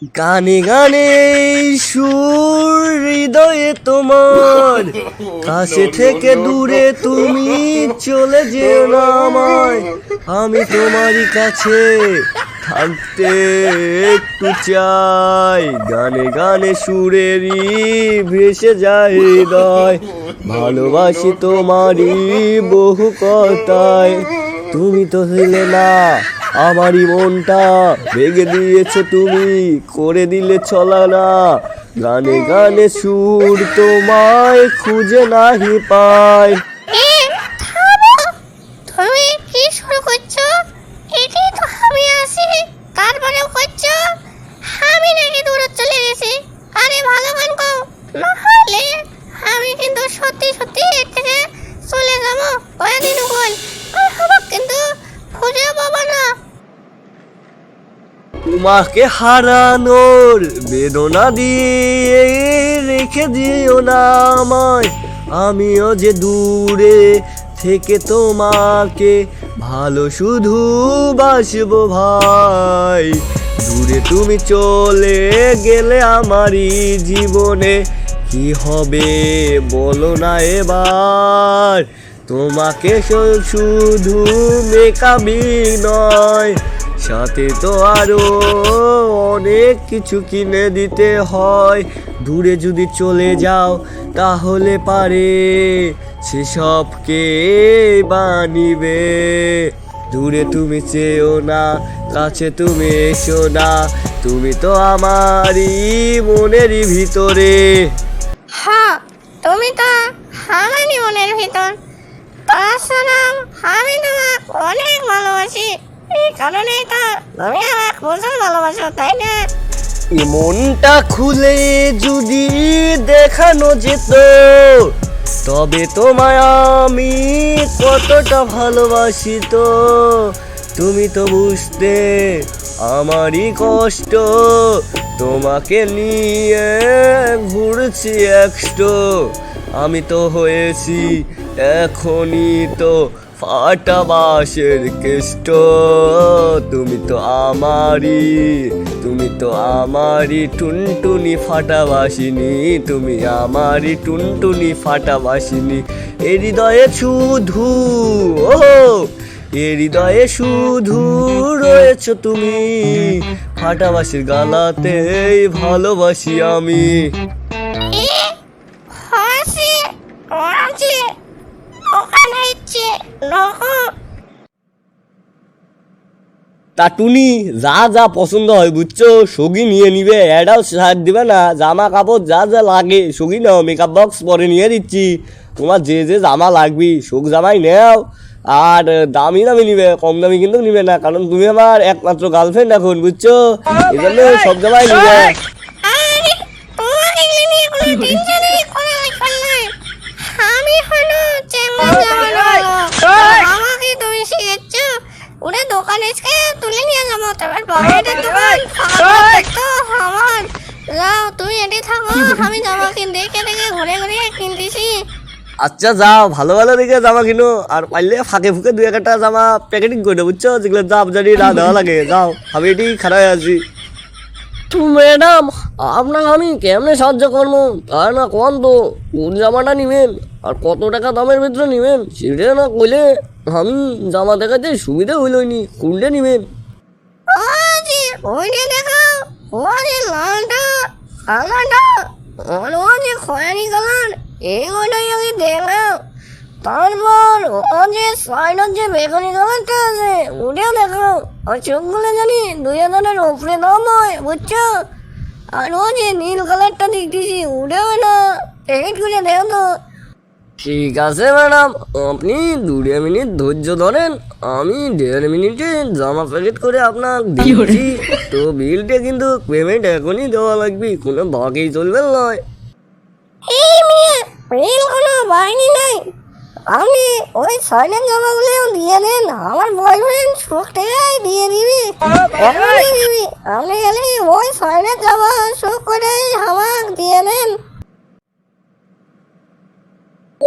গানে গানে সুর হৃদয়ে তোমার, কাছে থেকে দূরে তুমি চলে যেও না আমায়, আমি তোমারই কাছে থাকতে একটু চাই। গানে গানে সুরেরই ভেসে যায় হৃদয়, ভালোবাসি তোমারই বহু কথায়। তুমি তো ছিলে না আমারই মনটা, ভেঙে দিয়েছো তুমি, করে দিলে চলা না। গানে গানে সুর তোমায় খুঁজে নাহি পাই। তুমি কি শুরু করছো? এটি তো আমি আছি, তারপরেও করছো আমি নাকি দূরে চলে গেছি। আরে ভালো গান গাও, না হলে আমি কিন্তু সত্যি সত্যি এর থেকে চলে যাবো। কয়েকদিন বল আর আমার কিন্তু খুঁজে পাবো না। তোমাকে হারানোর বেদনা দিয়ে রেখে দিও না আমায়, আমিও যে দূরে থেকে তোমাকে ভালো শুধু বাসবো ভাই। দূরে তুমি চলে গেলে আমারই জীবনে কি হবে বলো না এবার। তোমাকে শুধু মেকাবি নয়, সাথে তো আরো অনেক কিছু কিনে দিতে হয়। দূরে যদি চলে যাও তাহলে পারে সেসবকে বানিবে। দূরে তুমি চেয়েও না, কাছে তুমি এসো না, তুমি তো আমারই মনেরই ভিতরে। হ্যাঁ, তুমি তো আমারই মনের ভিতর। তাছাড়া আমি তোমাকে অনেক ভালোবাসি, এই কারণেই তো তুমি আমাকে প্রচুর ভালোবাসো, তাই না? মনটা খুলে যদি দেখানো যেত, তবে তোমায় আমি কতটা ভালোবাসি তো তুমি তো বুঝতে আমারই কষ্ট। তোমাকে নিয়ে ঘুরছি একশো, আমি তো হয়েছি এখনই তো ফাটা বাঁশের কেষ্ট। তুমি তো আমারই টুনটুনি ফাটা বাসিনি, তুমি আমারই টুনটুনি ফাটা বাসিনি। এ হৃদয়ে শুধু এ হৃদয়ে শুধু রয়েছো তুমি, ফাটা বাঁশির গালাতেই ভালোবাসি আমি। হাসি আছে ওখানে ইচ্ছে লোক। তা টুনি যা যা পছন্দ হয় বুঝছো, সগি নিয়ে নিবে, এটাও সার দিবে না। জামা কাপড় যা যা লাগে সগি নাও, মেকআপ বক্স পরে নিয়ে দিচ্ছি। তোমার যে যে জামা লাগবে শোক জামাই নেও, আর দামি দামি নিবে, কম দামি কিন্তু নিবে না, কারণ তুমি আমার একমাত্র গার্লফ্রেন্ড এখন বুঝছো, এই জন্য সব জামাই নিবে। আরে তোমাকে নিয়ে কোনো টেনশনই করা লাগবে না। আমি হলো চেঙ্গা জামানো, আমাকে তুমি শিখেছো। ওরা দোকানে এসে তুলে নিয়ে যাবো, তারপর পকেটের দোকান তো আমার। যাও তুমি এটি থাকো, আমি জামাকে দেখে দেখে ঘুরে ঘুরে কিনতেছি। আচ্ছা যাও, ভালো ভালো দেখে জামা কিনো, আর পারলে ফাঁকে ফুকে দু একটা জামা প্যাকেটিং করে বুঝছো, যেগুলো দাম জানি না দেওয়া লাগে। যাও, আমি এটি খারাপ আছি। তো ম্যাডাম, আপনাকে আমি কেমনে সাহায্য করবো তাই না কোন তো, কোন জামাটা নিবেন আর কত টাকা দামের ভিতরে নিবেন সেটা না কইলে আমি জামা দেখাতে সুবিধা হইলনি। কোনটা নিবেন? ওজি ওইটা দেখো, ওরে লালটা কালারটা আর ও যে খয়েরি কালার, এইগুলোই আগে দেখো। তারপর ও যে সাইডের যে বেগুনি কালারটা আছে ওটাও দেখো। আর চোখগুলো জানি 2000-এর উপরে দাম হয় বুঝছো। আর ও যে নীল কালারটা দেখতেছি ওটাও না, প্যাকেট করে দেখো তো। ঠিক আছে ম্যাডাম, আপনি 2 মিনিট ধৈর্য ধরেন, আমি 1.5 মিনিটে জামা প্যাকেট করে আপনার দিচ্ছি। তো বিলটা কিন্তু পেমেন্ট এখনই দেওয়া লাগবে, কোনো বাকি চলবে নয়। এই মেয়ে, রিল কোনো বাহিনী নাই। আপনি ওই সাইডের জামাগুলো দিয়ে দেন, আমার বয়ফ্রেন্ড শোক টাকায় দিয়ে দিবি, এখনই দিবি। আপনি গেলে ওই সাইডের জামা শোক করে আমাকে দিয়ে দেন।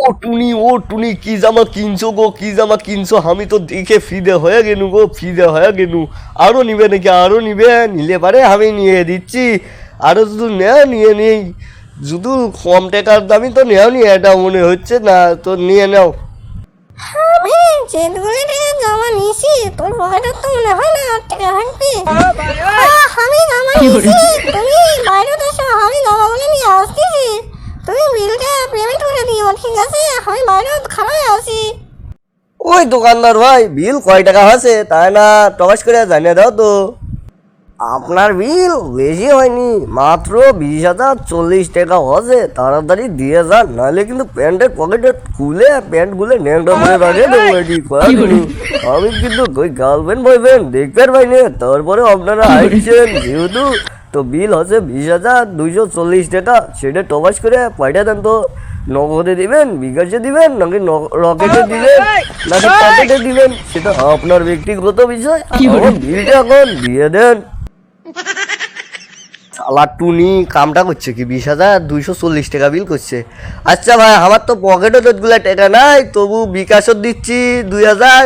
ও টুনি কি জামা কিনছো গো, কি জামা কিনছো? আমি তো দেখে ফিদে হয়ে গেনু গো, ফিদে হয়ে গেনু। আরো নিবে নাকি? আরো নিবে? নিলে পারে আমি নিয়ে দিচ্ছি। আরো শুধু নেও, নিয়ে নেই। শুধু কম টাকার দামি তো নেও নি, এটা মনে হচ্ছে না, তো নিয়ে নাও। আমি যেগুলো টাকা জমা নিয়েছি তোর পকেটে তো মনে হয় না টাকা থাকবে। আমি জমা নিয়েছি, তুমি বাইরে এসো, আমি জমাগুলো নিয়ে আসতেছি। তুমি বিলটা পেমেন্ট করে দিও, ঠিক আছে? আমি বাইরে খারাপ আছি। ওই দোকানদার ভাই, বিল কয় টাকা আছে তাই না টকাস করে জানিয়ে দাও তো। আপনার বিল বেশি হয়নি, মাত্র 20,040 টাকা হচ্ছে। তাড়াতাড়ি দিয়ে যান, নাহলে কিন্তু প্যান্টের পকেটে খুলে প্যান্ট খুলে ন্যাংটা করে রাখে দেবো। আমি কিন্তু ওই গার্লফ্রেন্ড বয়ফ্রেন্ড দেখতে পাইনি, তারপরে আপনারা আসছেন যেহেতু, তো বিল হচ্ছে 20,240 টাকা। সেটা টপাস করে পাঠিয়ে দেন তো। নগদে দিবেন, বিকাশে দিবেন, নাকি রকেটে দিবেন, নাকি পকেটে দিবেন, সেটা আপনার ব্যক্তিগত বিষয়। আমার বিলটা এখন দিয়ে দেন। শালা টুনি কামটা করছে কি, 20,240 টাকা বিল করছে। আচ্ছা ভাই, আমার তো পকেটে তোগুলা টাকা নাই, তবু বিকাশও দিচ্ছি 2,000,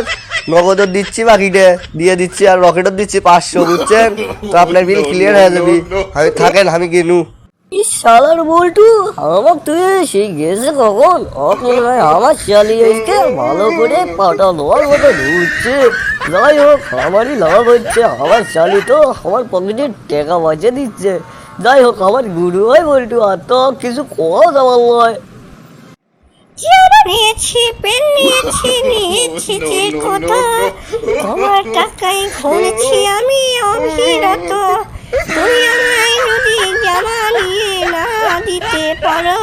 নগদও দিচ্ছি, বাকিটা দিয়ে দিচ্ছি, আর রকেটও দিচ্ছি 500, বুঝছেন? তো আপনার বিল ক্লিয়ার হয়ে যাবে। আমি থাকেন, আমি কিনু। শালার বল্টু, আমার তুই সেই গেছে কখন? আমার চালিয়ে এসে ভালো করে পাটা দেওয়ার মতো ঢুকছে। যাই হোক, আমারই লাভ হচ্ছে, আমার চালি তো আমার পকেটে টাকা বাঁচিয়ে দিচ্ছে। যাই হোক, আমার গুরু হয় বল্টু, আর তো কিছু কম আমার নয়। চেয়ারা নিয়েছি, পেন নিয়েছি, নিয়েছি যে কথা, তোমার টাকায় ঘুরেছি আমি অবিরত। তুমি আমায় যদি জামা নিয়ে না দিতে পারো,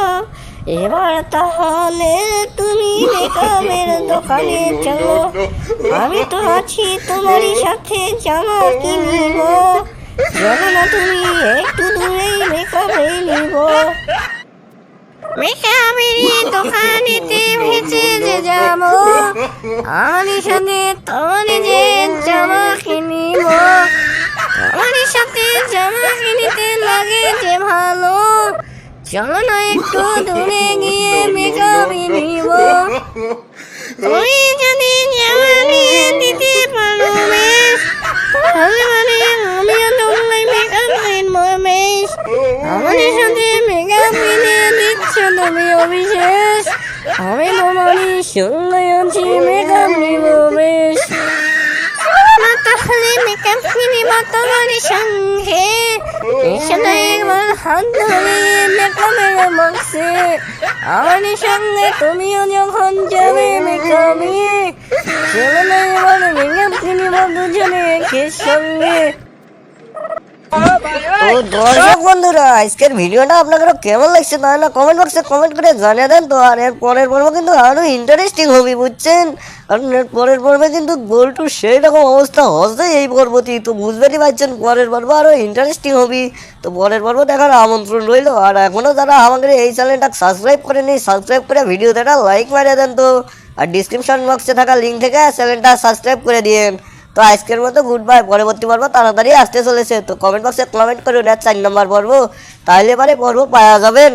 এবার তাহলে তুমি মেকআপের দোকানে চলো। আমি তো আছি তোমারই সাথে, জামা কিনিব। চলো না তুমি একটু দূরেই মেকআপে নিব। মেকআপের দোকানেতে ভেসে যে যাবো, আমার সাথে তোমার যে জামা কিনিব। আমার সাথে জামা কিনিতে লাগে যে ভালো, চলো না একটু দূরে গিয়ে মেকআপ নিব। তুমি যদি জামা নিয়ে দিতে পারো বেশ, তাহলে মানে আমিও তোমায় মেকআপ কিনবো বেশ। আমাদের সাথে মেকআপ কিনে দিচ্ছ তুমি অবিশেষ, আমি তোমারই সঙ্গে আছি, মেকআপ নিব বেশ। তাহলে মেকআপ কিনিব তোমার সঙ্গে, এসে একবার হাত ধরে মেকআপের বক্সে। আমার সঙ্গে তুমিও যখন যাবে মেকআপে, চলো না এবার মেকআপ কিনিব দুজনে একসঙ্গে। তো দর্শক বন্ধুরা, আজকের ভিডিওটা আপনাদের কেমন লাগছে তাই না কমেন্ট বক্সে কমেন্ট করে জানিয়ে দেন তো। আর এর পরের পর্ব কিন্তু আরো ইন্টারেস্টিং হবে, বুঝছেন? কারণ এর পরের পর্বে কিন্তু বল্টুর সেই রকম অবস্থা হচ্ছে এই পর্বটি, তো বুঝতেই পারছেন পরের পর্ব আরো ইন্টারেস্টিং হবে। তো পরের পর্ব দেখার আমন্ত্রণ রইল। আর এখনো যারা আমাদের এই চ্যানেলটা সাবস্ক্রাইব করেনি, সাবস্ক্রাইব করে ভিডিওতে একটা লাইক মারিয়ে দেন তো। আর ডিসক্রিপশন বক্সে থাকা লিঙ্ক থেকে চ্যানেলটা সাবস্ক্রাইব করে দিন। তো আজকের মতো গুড বাই, পরবর্তী পর্ব তাড়াতাড়ি আসতে চলেছে। তো কমেন্ট বক্সে কমেন্ট করুন 4 নম্বর পর্ব, তাহলে পরে পর্ব পাওয়া যাবেন।